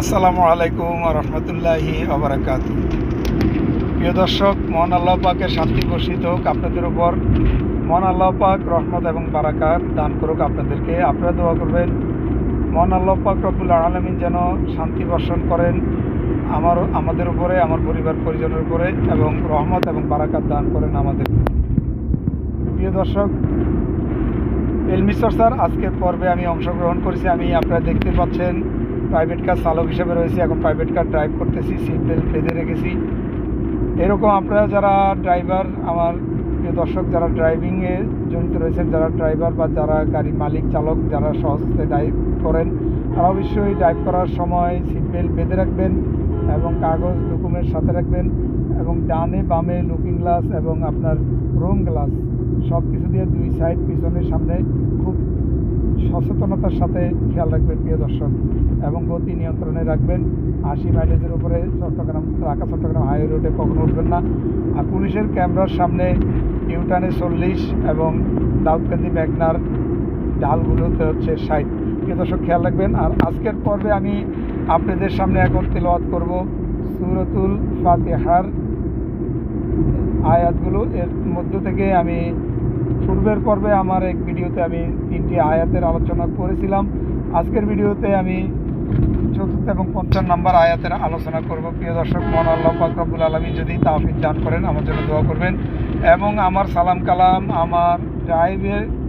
আসসালামু আলাইকুম রহমতুল্লাহি ওবারাকাতু। প্রিয় দর্শক, মহান আল্লাহ পাকের শান্তি বর্ষিত হোক আপনাদের উপর। মহান আল্লাহ পাক রহমত এবং বারাকাত দান করুক আপনাদেরকে। আপনারা দোয়া করবেন মহান আল্লাহ পাক রব্বুল আলামিন যেন শান্তি বর্ষণ করেন আমাদের উপরে, আমার পরিবার পরিজনের উপরে, এবং রহমত এবং বারাকাত দান করেন আমাদের। প্রিয় দর্শক, এলমি চর্চার আজকের পর্বে আমি অংশগ্রহণ করেছি। আপনারা দেখতে পাচ্ছেন প্রাইভেট কার চালক হিসেবে রয়েছি। এখন প্রাইভেট কার ড্রাইভ করতেছি, সিট বেল্ট বেঁধে রেখেছি। এরকম আপনারা যারা ড্রাইভার, আমার প্রিয় দর্শক, যারা ড্রাইভিংয়ে জড়িত রয়েছেন, যারা ড্রাইভার বা যারা গাড়ি মালিক চালক, যারা সহজে ড্রাইভ করেন, তারা অবশ্যই ড্রাইভ করার সময় সিট বেল্ট বেঁধে রাখবেন এবং কাগজ ডকুমেন্ট সাথে রাখবেন, এবং ডানে বামে লুকিং গ্লাস এবং আপনার রুম গ্লাস সব কিছু দিয়ে দুই সাইড পিছনের সামনে খুব সচেতনতার সাথে খেয়াল রাখবেন প্রিয় দর্শক, এবং গতি নিয়ন্ত্রণে রাখবেন। 80 মাইলেজের উপরে চট্টগ্রাম হাইওয়ে রোডে কখনো উঠবেন না। আর পুলিশের ক্যামেরার সামনে ইউটার্নে 40 এবং দাউদকান্দি মেঘনার ডালগুলোতে হচ্ছে 60। প্রিয় দর্শক, খেয়াল রাখবেন। আর আজকের পর্বে আমি আপনাদের সামনে এখন তেলাওয়াত করব সূরাতুল ফাতিহার আয়াতগুলো। এর মধ্য থেকে আমি পূর্বের পর্বে আমার এক ভিডিওতে আমি 3টি আয়াতের আলোচনা করেছিলাম। আজকের ভিডিওতে আমি 4th এবং 5 নম্বর আয়াতের আলোচনা করব। প্রিয় দর্শক, মহান আল্লাহ পাক রব্বুল আলামিন যদি তাওফিক দান করেন আমার জন্য দোয়া করবেন, এবং আমার সালাম কালাম, আমার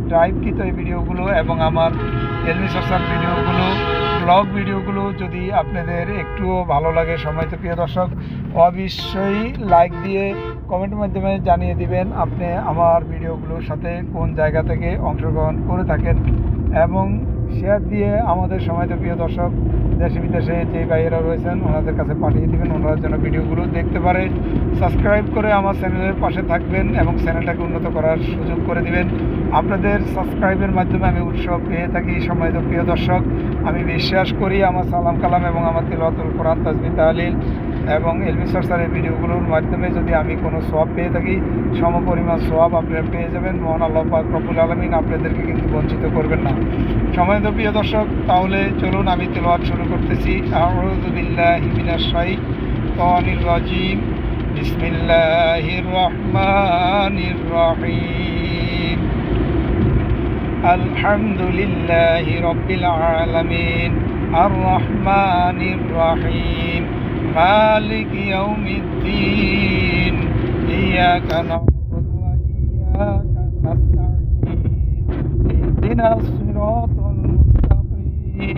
ড্রাইভকৃত এই ভিডিওগুলো এবং আমার এলমি চর্চার ভিডিওগুলো, ব্লগ ভিডিওগুলো যদি আপনাদের একটুও ভালো লাগে, সময় তো প্রিয় দর্শক অবশ্যই লাইক দিয়ে কমেন্টের মাধ্যমে জানিয়ে দিবেন আপনি আমার ভিডিওগুলোর সাথে কোন জায়গা থেকে অংশগ্রহণ করে থাকেন, এবং শেয়ার দিয়ে আমাদের সময় তো প্রিয় দর্শক দেশে বিদেশে যে ভাইয়েরা রয়েছেন ওনাদের কাছে পাঠিয়ে দেবেন, ওনারা যেন ভিডিওগুলো দেখতে পারে। সাবস্ক্রাইব করে আমার চ্যানেলের পাশে থাকবেন এবং চ্যানেলটাকে উন্নত করার সুযোগ করে দিবেন। আপনাদের সাবস্ক্রাইবের মাধ্যমে আমি উৎসাহ পেয়ে থাকি। সময় তো প্রিয় দর্শক, আমি বিশ্বাস করি আমার সালাম কালাম এবং আমার তিলাওয়াতুল কোরআন, তাসবিহ, তাহলিল এবং এলমি চর্চার এই ভিডিওগুলোর মাধ্যমে যদি আমি কোনো সওয়াব পেয়ে থাকি, সমপরিমাণ সওয়াব আপনারা পেয়ে যাবেন। মহান আল্লাহ পাক রব্বুল আলামিন আপনাদেরকে কিন্তু বঞ্চিত করবেন না। সময় তো প্রিয় দর্শক, তাহলে চলুন আমি তেলাওয়াত শুরু করতেছি। আউযু বিল্লাহি মিনাশ শাইতানির রাজিম। বিসমিল্লাহির রহমানির রহিম। আলহামদুলিল্লাহি রাব্বিল আলামিন আর রহমানির রহিম মালিক ইয়াউমিদ্দিন ইয়াকা না'বুদু ওয়া ইয়াকা নাস্তাঈন ইহদিনাস সিরাতাল মুস্তাকিম